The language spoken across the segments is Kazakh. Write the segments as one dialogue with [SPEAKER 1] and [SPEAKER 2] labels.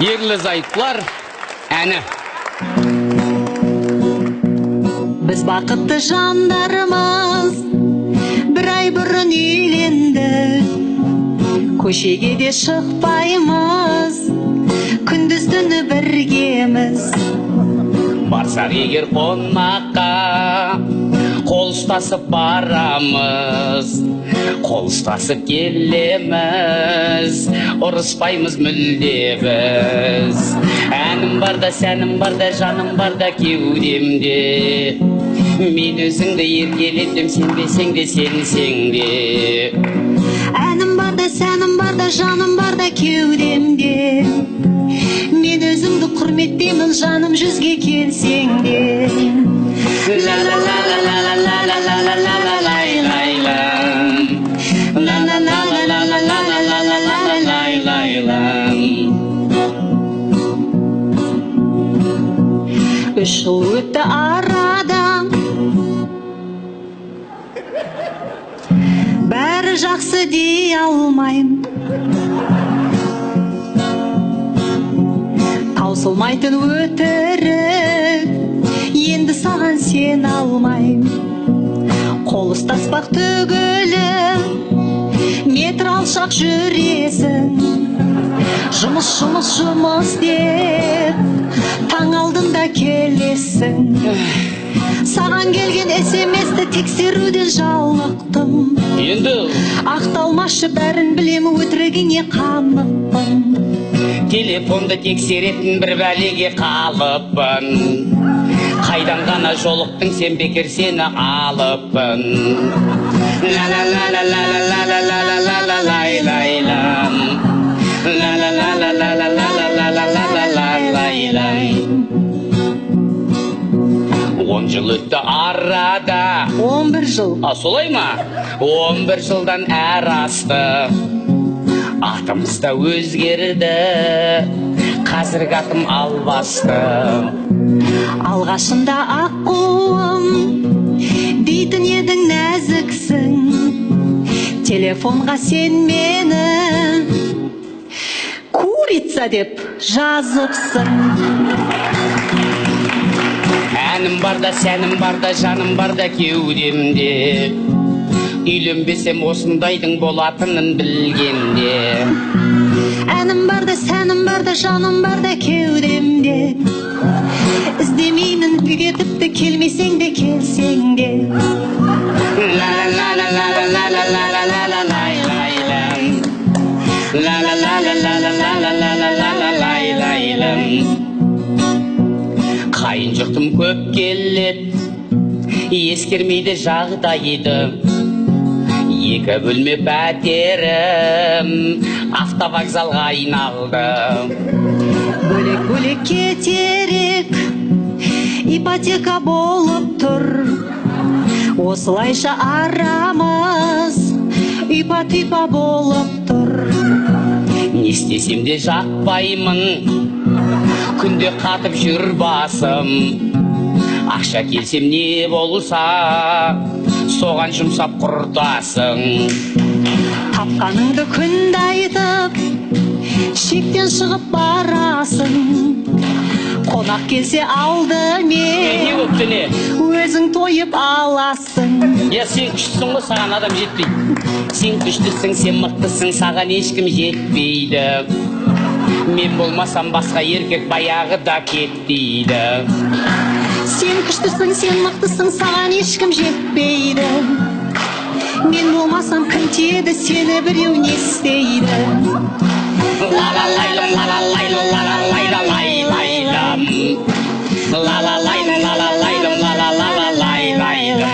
[SPEAKER 1] Ерлі-зайыптылар әні.
[SPEAKER 2] Біз бақытты жандарымыз бір ай бұрын үйленді, көшеге де шықпаймыз, күндіз түні біргеміз.
[SPEAKER 1] Барсақ егер қонаққа қол ұстасып барамыз, қол ұстасып келеміз, ұрыспаймыз мүлде біз. Әнім барда, сәнім барда, жаным барда кеудемде, мен өзіңді еркелетем, сенбесең де сенсең де.
[SPEAKER 2] Әнім барда, сәнім барда, жаным барда кеудемде, мен өзіңді құрметтеймін, жаным жүзге келсең де. La la la la la la la la la la la la la la. La la la la la la la la la la la la la. Үш жыл өтті арадан, бәрі жақсы дей алмайым, таусылмайтын өтірік, енді саған сен алмайым. Қол ұстаспақ түгілі метр алшақ жүресің, жұмыс жұмыс жұмыс деп таң алдында келесің. Саған келген SMS-ті тексеруден жалықтым,
[SPEAKER 1] Енді
[SPEAKER 2] ақталмашы бәрін білем, өтірігіңе қанықпын.
[SPEAKER 1] телефонды тексеретін бір бәлеге қалыппын, қайдан ғана жолықтың, сен бекер сені алыппын. La la la la la la la la la la la la la la la. La la la la la la la la la la la la la la. 10 жыл өтті арада.
[SPEAKER 2] 11 жыл.
[SPEAKER 1] Солай ма? 11 жылдан әр асты. Атымыз да өзгерді, қазіргі атым Албасты.
[SPEAKER 2] Алғашында аққуым дейтін едің, нәзіксің, телефонға сен мені курица деп жазыпсың.
[SPEAKER 1] Әнім барда, сәнім барда, жаным барда кеудемде, үйленбесем осындайдың болатынын білгенде.
[SPEAKER 2] Әнім барда, сәнім барда, жаным барда кеудемде, іздемеймін бүге тіпті, келмесең де келсең де.
[SPEAKER 1] La la la la la la la la la la la la la la. La la la la la la la la la la la la la la. Қайын жұртым көп келет, ескермейді жағдайды. Екі бөлме пәтерім автовокзалға айналды.
[SPEAKER 2] Бөлек-бөлек кетерек ипотека болып тұр, осылайша арамыз ипа-типа болып тұр.
[SPEAKER 1] Не істесем де жақпаймын, күнде қатып жүр басым. Ақша келсем не болса, соған жұмсап құртасың.
[SPEAKER 2] Тапқаныңды күнді айтып, шектен шығып барасың. Қонақ келсе алдымен
[SPEAKER 1] Не өпті не?
[SPEAKER 2] өзің тойып аласың.
[SPEAKER 1] Сен күштісің ғой, саған адам жетпейді. Сен күштісің, сен мықтысың, саған ешкім жетпейді. Мен болмасам басқа еркек баяғы да кетпейді.
[SPEAKER 2] Сен күштісің, сен мықтысың, саған ешкім жетпейді. Мен болмасам кім тиеді, сені біреу не істейді.
[SPEAKER 1] La la la la la la la la la la la la la. La la la la la la la la la la la la.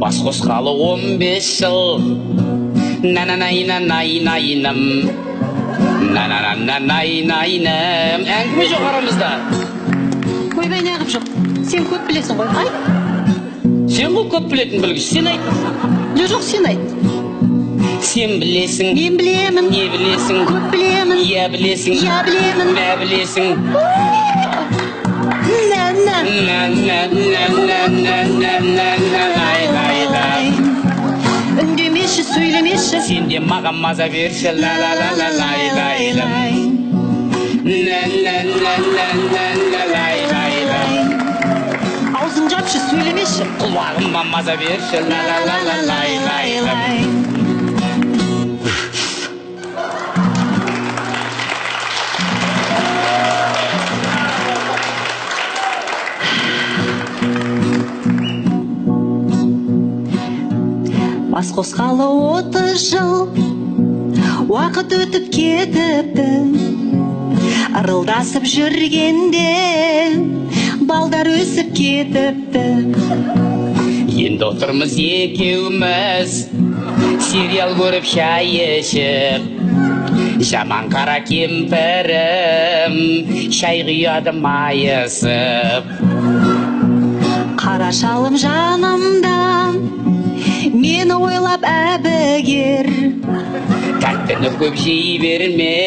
[SPEAKER 1] Бас қосқалы 15 жыл, на-на-най-на-най-найным, на-на-на-най-найным. Әңгіме жоқ арамызда.
[SPEAKER 2] Ойбай, неғып жоқ, сен көп білесің ғой, айт.
[SPEAKER 1] Сен ғой көп білетін білгіш, сен айт.
[SPEAKER 2] Жоқ, сен айт.
[SPEAKER 1] Сен білесің,
[SPEAKER 2] Мен білемін.
[SPEAKER 1] не білесің,
[SPEAKER 2] Көп білемін.
[SPEAKER 1] я білесің,
[SPEAKER 2] Я білемін.
[SPEAKER 1] мә білесің.
[SPEAKER 2] На-на.
[SPEAKER 1] На-на-на-на-на-на-на-на-на-на-на-на-на.
[SPEAKER 2] Үндемеші сөйлемеші.
[SPEAKER 1] Сен де маған маза берші, ла-ла-ла-ла-лай-лай-лай. Ла-ла-ла-ла-ла-лай-лай-лай.
[SPEAKER 2] Аузың жапшы, сөйлемеші.
[SPEAKER 1] Құлағыма маза берші, ла-ла-ла-ла-лай-лай-лай.
[SPEAKER 2] Бас қосқалы 30 жыл уақыт өтіп кетіпті, ырылдасып жүргенде балдар өсіп кетіпті.
[SPEAKER 1] Енді отырмыз екеуміз сериал көріп шай ішіп, жаман қара кемпірім шай құяды майысып.
[SPEAKER 2] Қара шалым жанымда мені ойлап әбігер,
[SPEAKER 1] Тәттіні көп жей берме,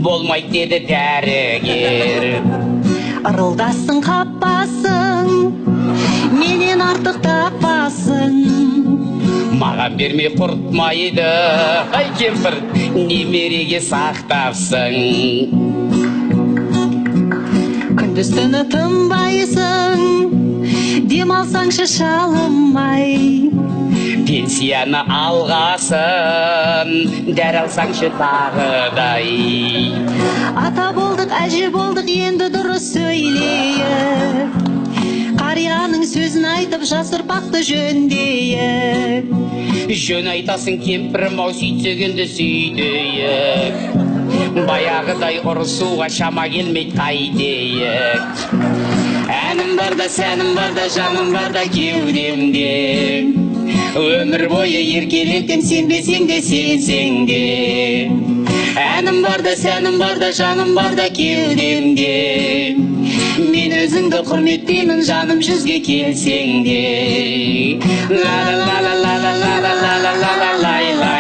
[SPEAKER 1] болмайды деді дәрігер.
[SPEAKER 2] ырылдассың қаппасың, менен артық таппасың.
[SPEAKER 1] Маған бермей құртмайды, ай кемпір, немереге сақтапсың.
[SPEAKER 2] Күндіз түні тынбайсың, демалсаңшы шалым-ай.
[SPEAKER 1] Пенсияны алғасын, дәр алсаңшы тағыдай.
[SPEAKER 2] Ата болдық, әже болдық, енді дұрыс сөйлейік. Қарияның сөзін айтып, жас ұрпақты жөндейік.
[SPEAKER 1] Жөн айтасың кемпірім ау, сөйтсегенді сөйтейік. Баяғыдай ұрысуға шама келмейді қайтейік. Әнім барда, сәнім барда, жаным барда кеудемде. Өмір бойы еркелетем, сенбесең де сенсең де. Әнім барда, сәнім барда, жаным барда кеудемде. Мен өзіңді құрметтеймін, жаным жүзге келсең де. Ла-ла-ла-ла-ла-ла-ла-ла-ла-ла-ла-ла-ла-ла.